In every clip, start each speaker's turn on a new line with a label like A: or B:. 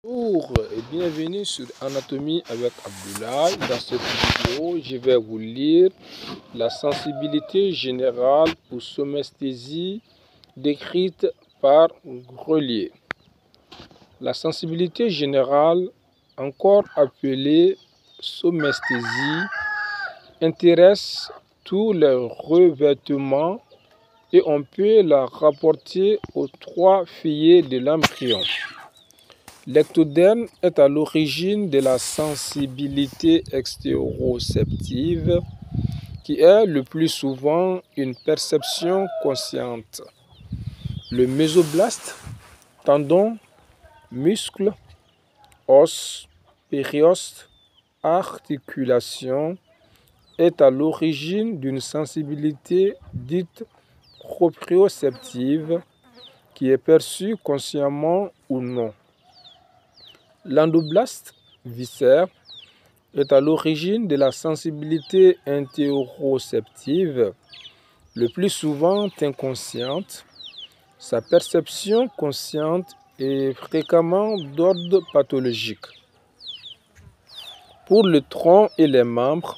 A: Bonjour et bienvenue sur Anatomie avec Abdoulaye. Dans cette vidéo, je vais vous lire la sensibilité générale pour somesthésie décrite par Grelier. La sensibilité générale, encore appelée somesthésie, intéresse tous les revêtements et on peut la rapporter aux trois feuillets de l'embryon. L'ectoderme est à l'origine de la sensibilité extéroceptive qui est le plus souvent une perception consciente. Le mésoblaste, tendon, muscle, os, périoste, articulation, est à l'origine d'une sensibilité dite proprioceptive qui est perçue consciemment ou non. L'endoblaste, viscère, est à l'origine de la sensibilité interoceptive, le plus souvent inconsciente. Sa perception consciente est fréquemment d'ordre pathologique. Pour le tronc et les membres,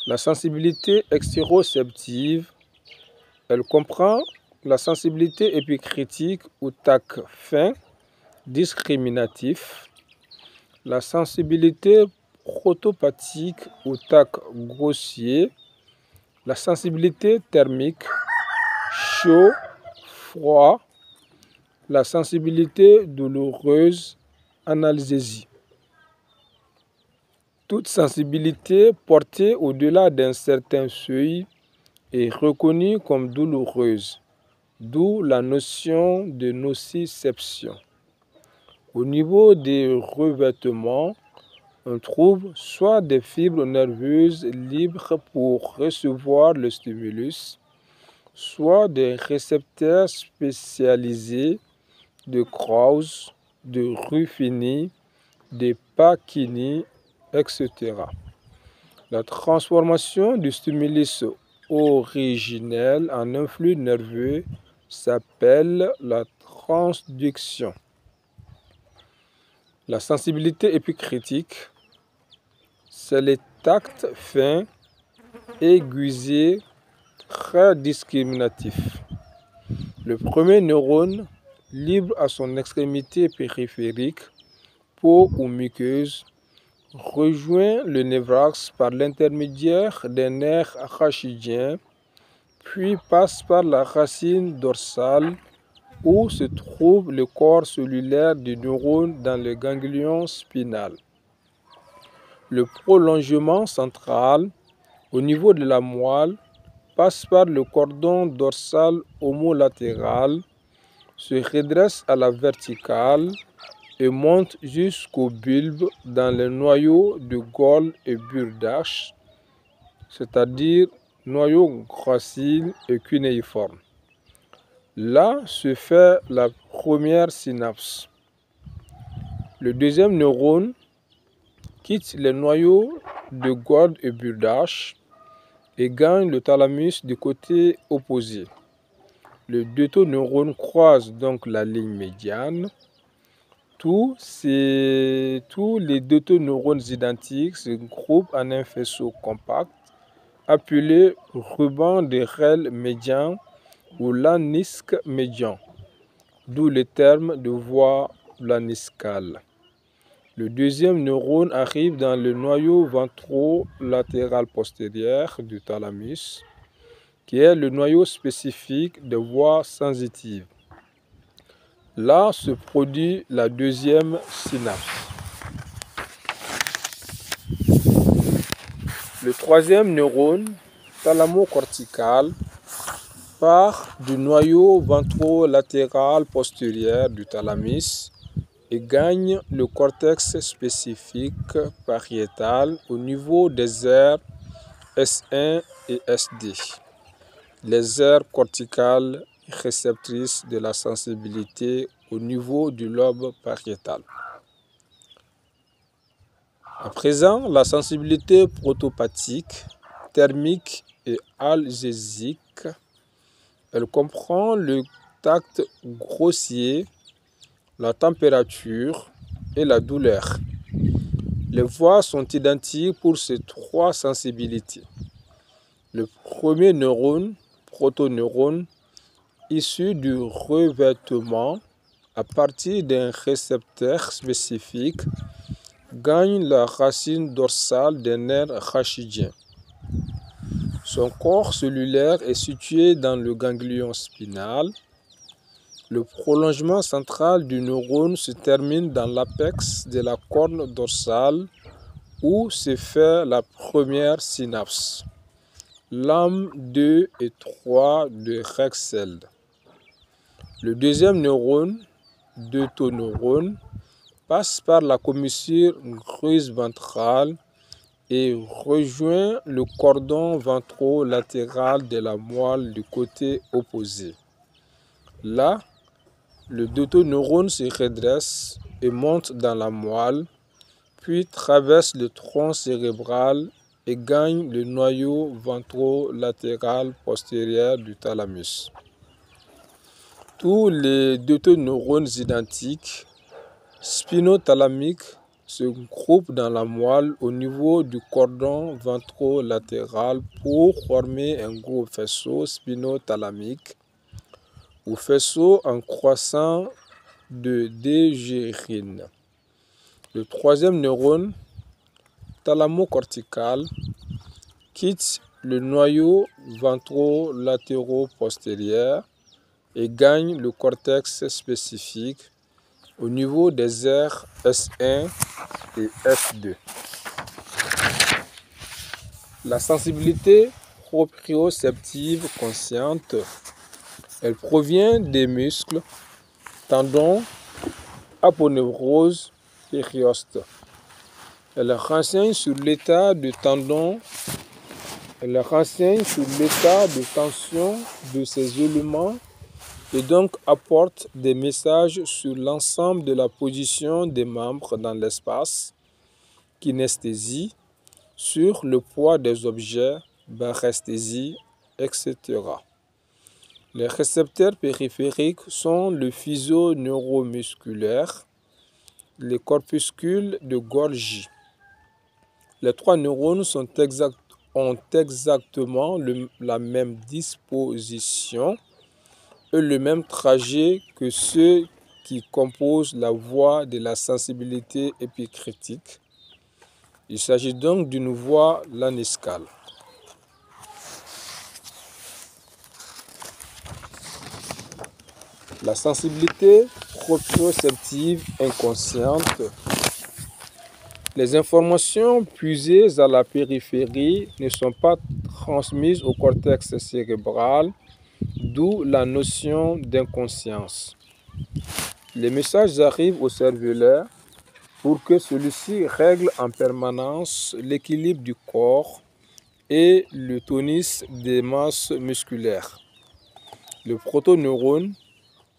A: la sensibilité extéroceptive, elle comprend la sensibilité épicritique ou tac fin, discriminatif, la sensibilité protopathique ou tac grossier, la sensibilité thermique, chaud, froid, la sensibilité douloureuse, analgésie. Toute sensibilité portée au-delà d'un certain seuil est reconnue comme douloureuse, d'où la notion de nociception. Au niveau des revêtements, on trouve soit des fibres nerveuses libres pour recevoir le stimulus, soit des récepteurs spécialisés de Krause, de Ruffini, de Pacini, etc. La transformation du stimulus originel en un flux nerveux s'appelle la transduction. La sensibilité épicritique, c'est le tact fin, aiguisé, très discriminatif. Le premier neurone, libre à son extrémité périphérique, peau ou muqueuse, rejoint le névrax par l'intermédiaire des nerfs rachidiens, puis passe par la racine dorsale où se trouve le corps cellulaire du neurone dans le ganglion spinal. Le prolongement central, au niveau de la moelle, passe par le cordon dorsal homolatéral, se redresse à la verticale et monte jusqu'au bulbe dans le noyau de Gold et Burdach, c'est-à-dire noyau gracile et cunéiforme. Là se fait la première synapse. Le deuxième neurone quitte le noyau de Gold et Burdach et gagne le thalamus du côté opposé. Les deux neurones croisent donc la ligne médiane. Tous les deux neurones identiques se groupent en un faisceau compact appelé ruban de Rel médian ou lamnisque médian, d'où le terme de voie lamniscale. Le deuxième neurone arrive dans le noyau ventrolatéral postérieur du thalamus, qui est le noyau spécifique de voie sensitive. Là se produit la deuxième synapse. Le troisième neurone, thalamo-cortical, part du noyau ventrolatéral postérieur du thalamus et gagne le cortex spécifique pariétal au niveau des aires S1 et SD, les aires corticales réceptrices de la sensibilité au niveau du lobe pariétal. À présent, la sensibilité protopathique, thermique et algésique, elle comprend le tact grossier, la température, et la douleur. Les voies sont identiques pour ces trois sensibilités. Le premier neurone, protoneurone, issu du revêtement à partir d'un récepteur spécifique, gagne la racine dorsale des nerfs rachidiens. Son corps cellulaire est situé dans le ganglion spinal. Le prolongement central du neurone se termine dans l'apex de la corne dorsale où se fait la première synapse. Lame 2 et 3 de Rexfeld. Le deuxième neurone, deutoneurone, passe par la commissure grise ventrale et rejoint le cordon ventrolatéral de la moelle du côté opposé. Là, le deutoneurone se redresse et monte dans la moelle, puis traverse le tronc cérébral et gagne le noyau ventrolatéral postérieur du thalamus. Tous les deutoneurones identiques spinothalamiques se groupent dans la moelle au niveau du cordon ventrolatéral pour former un gros faisceau spinothalamique ou faisceau en croissant de dégérine. Le troisième neurone, thalamocortical, quitte le noyau ventrolatéro-postérieur et gagne le cortex spécifique au niveau des aires S1 et S2. La sensibilité proprioceptive consciente, elle provient des muscles, tendons, aponevrose, périoste. Elle renseigne sur l'état de tendons, elle renseigne sur l'état de tension de ces éléments et donc apporte des messages sur l'ensemble de la position des membres dans l'espace, kinesthésie, sur le poids des objets, baresthésie, etc. Les récepteurs périphériques sont le faisceau neuromusculaire, les corpuscules de Golgi. Les trois neurones ont exactement la même disposition et le même trajet que ceux qui composent la voie de la sensibilité épicritique. Il s'agit donc d'une voie laniscale. La sensibilité proprioceptive inconsciente. Les informations puisées à la périphérie ne sont pas transmises au cortex cérébral, d'où la notion d'inconscience. Les messages arrivent au cervelet pour que celui-ci règle en permanence l'équilibre du corps et le tonus des masses musculaires. Le protoneurone,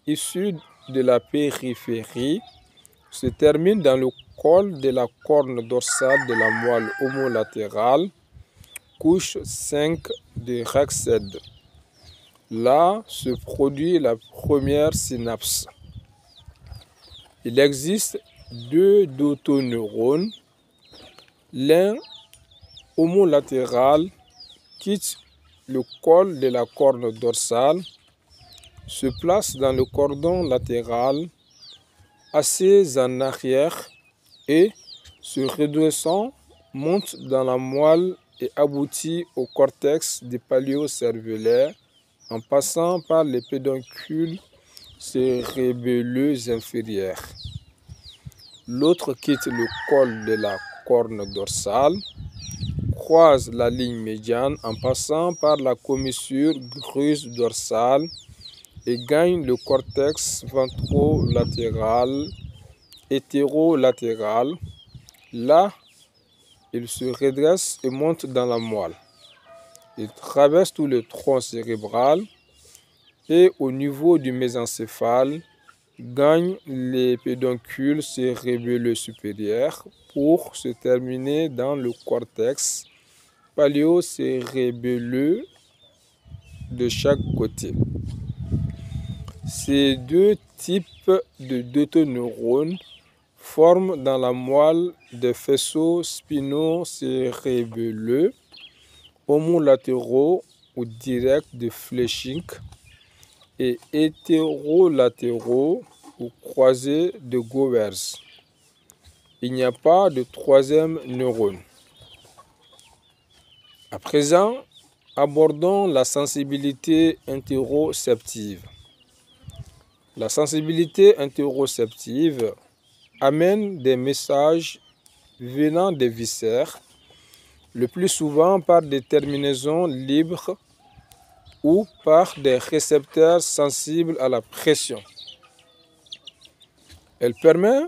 A: issu de la périphérie, se termine dans le col de la corne dorsale de la moelle homolatérale, couche 5 de Rexfeld. Là se produit la première synapse. Il existe deux deutoneurones, l'un homolatéral quitte le col de la corne dorsale, se place dans le cordon latéral, assez en arrière et, se redressant, monte dans la moelle et aboutit au cortex du paléocervelaire en passant par les pédoncules cérébelleux inférieurs. L'autre quitte le col de la corne dorsale, croise la ligne médiane en passant par la commissure grise dorsale et gagne le cortex ventrolatéral hétérolatéral. Là, il se redresse et monte dans la moelle. Il traverse tout le tronc cérébral et au niveau du mésencéphale, gagne les pédoncules cérébelleux supérieurs pour se terminer dans le cortex paléocérébelleux de chaque côté. Ces deux types de deutoneurones forment dans la moelle des faisceaux spinocérébelleux homolatéraux ou directs de Fletching et hétérolatéraux ou croisés de Gowers. Il n'y a pas de troisième neurone. À présent, abordons la sensibilité interoceptive. La sensibilité interoceptive amène des messages venant des viscères, le plus souvent par des terminaisons libres ou par des récepteurs sensibles à la pression. Elle permet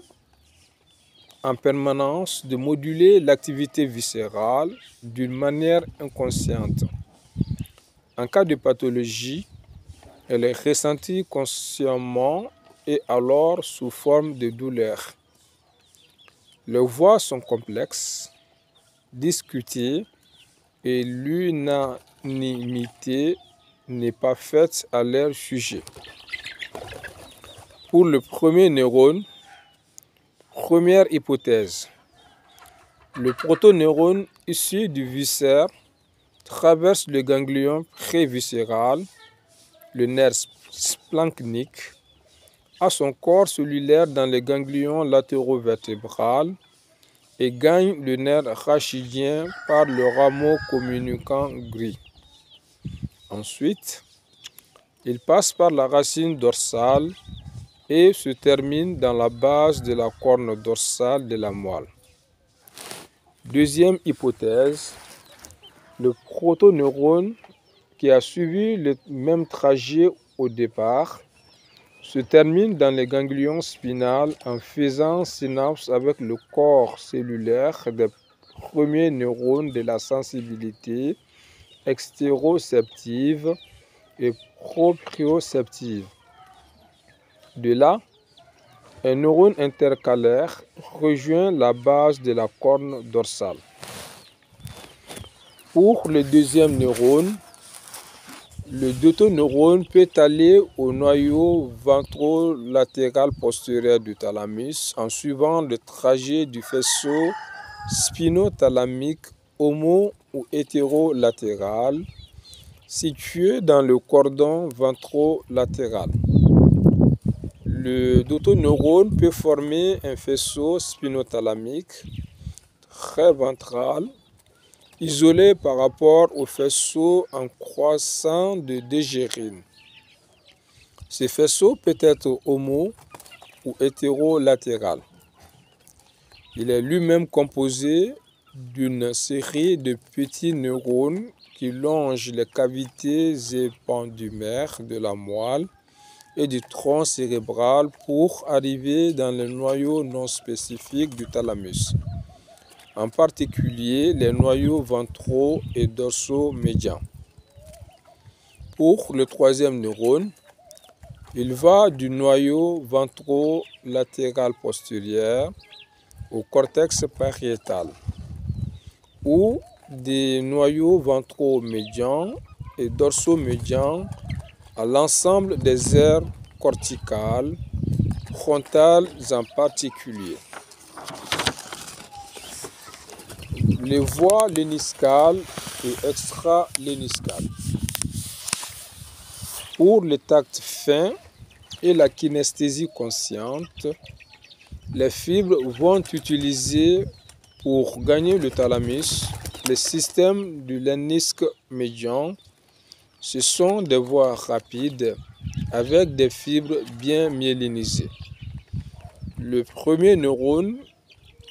A: en permanence de moduler l'activité viscérale d'une manière inconsciente. En cas de pathologie, elle est ressentie consciemment et alors sous forme de douleur. Les voix sont complexes, discutées et l'unanimité n'est pas faite à leur sujet. Pour le premier neurone, première hypothèse, le protoneurone issu du viscère traverse le ganglion préviscéral, le nerf splanchnique, a son corps cellulaire dans le ganglion latéro-vertébral et gagne le nerf rachidien par le rameau communicant gris. Ensuite, il passe par la racine dorsale et se termine dans la base de la corne dorsale de la moelle. Deuxième hypothèse, le protoneurone qui a suivi le même trajet au départ se termine dans les ganglions spinal en faisant synapse avec le corps cellulaire des premiers neurones de la sensibilité extéroceptive et proprioceptive. De là, un neurone intercalaire rejoint la base de la corne dorsale. Pour le deuxième neurone, le deutéroneurone peut aller au noyau ventrolatéral postérieur du thalamus en suivant le trajet du faisceau spinothalamique homo- ou hétérolatéral situé dans le cordon ventrolatéral. Le deutéroneurone peut former un faisceau spinothalamique très ventral isolé par rapport au faisceau en croissant de Dejerine. Ce faisceau peut être homo- ou hétérolatéral. Il est lui-même composé d'une série de petits neurones qui longent les cavités épendymères de la moelle et du tronc cérébral pour arriver dans le noyau non spécifique du thalamus, en particulier les noyaux ventraux et dorsaux médians. Pour le troisième neurone, il va du noyau ventrolatéral postérieur au cortex pariétal, ou des noyaux ventraux médians et dorsaux médians à l'ensemble des aires corticales, frontales en particulier. Les voies léniscales et extraléniscales. Pour le tact fin et la kinesthésie consciente, les fibres vont utiliser pour gagner le thalamus le système du lénisque médian. Ce sont des voies rapides avec des fibres bien myélinisées. Le premier neurone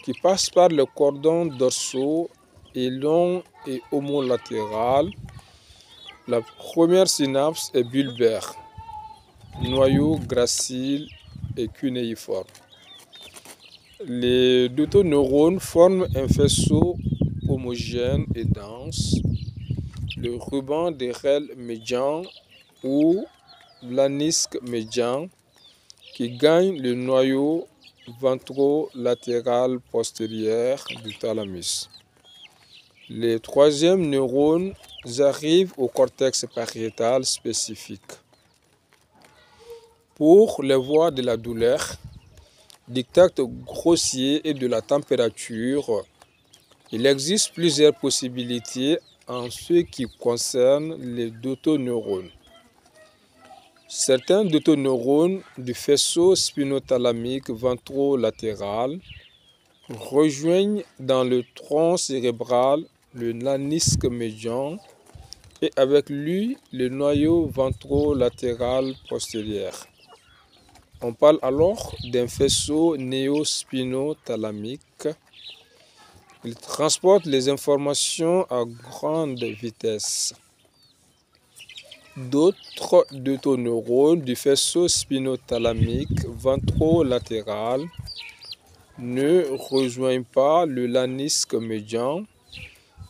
A: qui passe par le cordon dorsaux est long et homolatéral. La première synapse est bulbaire, noyau gracile et cunéiforme. Les deutéroneurones forment un faisceau homogène et dense, le ruban des rêles médian ou l'anisque médian, qui gagne le noyau ventrolatéral postérieur du thalamus. Les troisièmes neurones arrivent au cortex pariétal spécifique. Pour les voies de la douleur, du tact grossier et de la température, il existe plusieurs possibilités en ce qui concerne les dotoneurones. Certains dotoneurones du faisceau spinothalamique ventrolatéral rejoignent dans le tronc cérébral le nanisque médian et avec lui le noyau ventrolatéral postérieur. On parle alors d'un faisceau néospinothalamique. Il transporte les informations à grande vitesse. D'autres dotoneurones du faisceau spinothalamique ventrolatéral ne rejoignent pas le nanisque médian,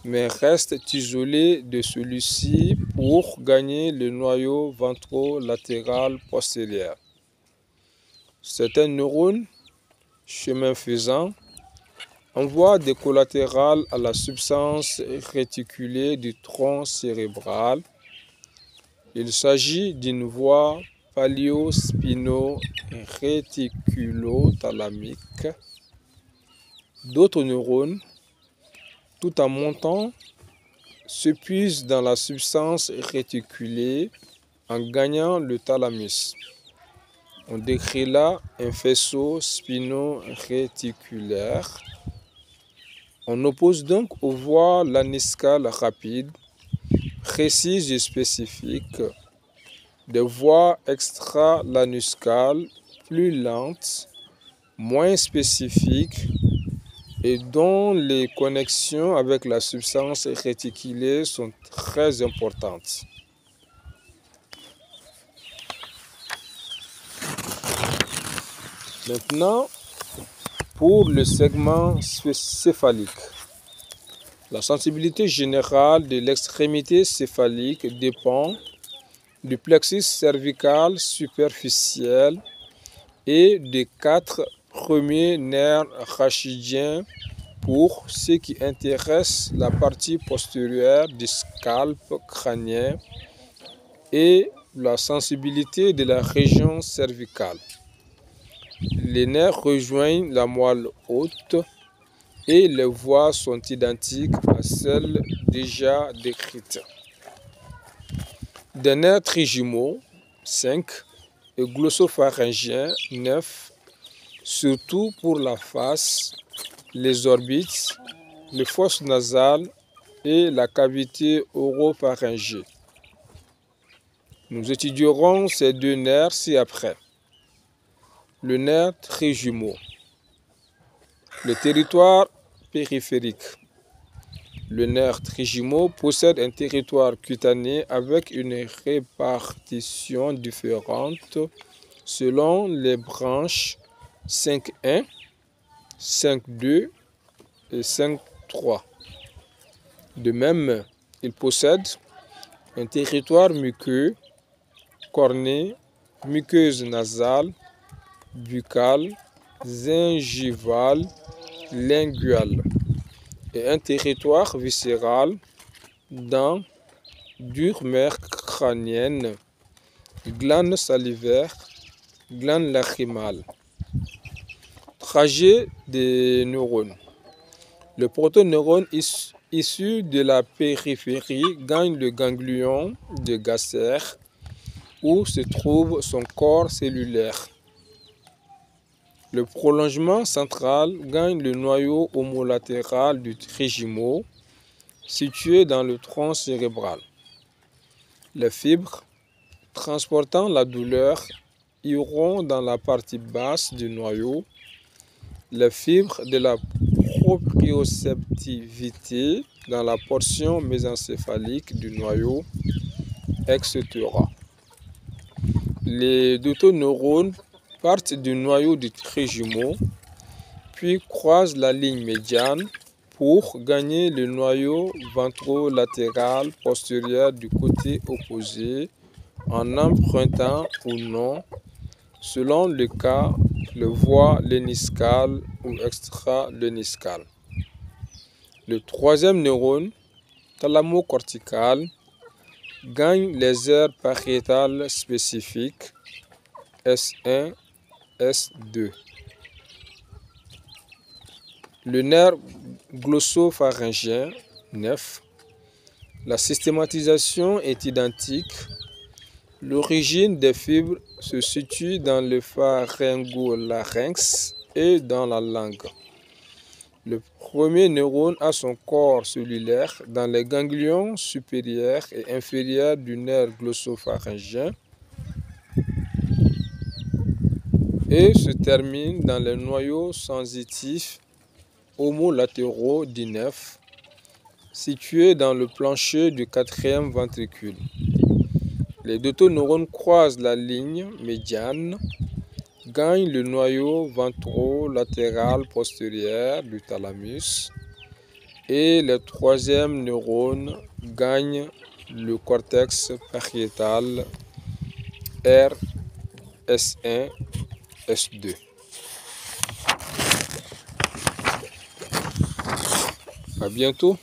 A: mais restent isolés de celui-ci pour gagner le noyau ventrolatéral postérieur. Certains neurones, chemin faisant, envoient des collatérales à la substance réticulée du tronc cérébral. Il s'agit d'une voie palio-spino-réticulothalamique. D'autres neurones, tout en montant, se puisent dans la substance réticulée en gagnant le thalamus. On décrit là un faisceau spino-réticulaire. On oppose donc aux voies laniscales rapides, précises et spécifiques, des voies extra-lanuscales plus lentes, moins spécifiques et dont les connexions avec la substance réticulée sont très importantes. Maintenant, pour le segment céphalique. La sensibilité générale de l'extrémité céphalique dépend du plexus cervical superficiel et des 4 premiers nerfs rachidiens pour ce qui intéresse la partie postérieure du scalp crânien et la sensibilité de la région cervicale. Les nerfs rejoignent la moelle haute et les voies sont identiques à celles déjà décrites. Des nerfs trigémaux, 5, et glossopharyngiens, 9, surtout pour la face, les orbites, les fosses nasales et la cavité oropharyngée. Nous étudierons ces 2 nerfs ci-après. Le nerf trigémaux. Le territoire périphérique. Le nerf trigémaux possède un territoire cutané avec une répartition différente selon les branches 5.1, 5.2 et 5.3. De même, il possède un territoire muqueux, corné, muqueuse nasale, buccale, gingivale, linguale et un territoire viscéral, dents, dure mère crânienne, glande salivaire, glande lacrymale. Trajet des neurones. Le protoneurone issu de la périphérie gagne le ganglion de Gasser où se trouve son corps cellulaire. Le prolongement central gagne le noyau homolatéral du trigémaux, situé dans le tronc cérébral. Les fibres transportant la douleur iront dans la partie basse du noyau. Les fibres de la proprioceptivité dans la portion mésencéphalique du noyau, etc. Les dotoneurones partent du noyau du trigémaux, puis croisent la ligne médiane pour gagner le noyau ventrolatéral postérieur du côté opposé en empruntant ou non, selon le cas, les voies léniscales ou extra-léniscales. Le troisième neurone, thalamocortical, gagne les aires pariétales spécifiques S1, S2. Le nerf glossopharyngien 9. La systématisation est identique. L'origine des fibres se situe dans le pharyngolarynx et dans la langue. Le premier neurone a son corps cellulaire dans les ganglions supérieurs et inférieurs du nerf glossopharyngien et se termine dans les noyaux sensitifs homolatéraux dits nerfs, situés dans le plancher du quatrième ventricule. Les deux neurones croisent la ligne médiane, gagnent le noyau ventrolatéral postérieur du thalamus et les troisièmes neurones gagnent le cortex pariétal RS1, S2. À bientôt.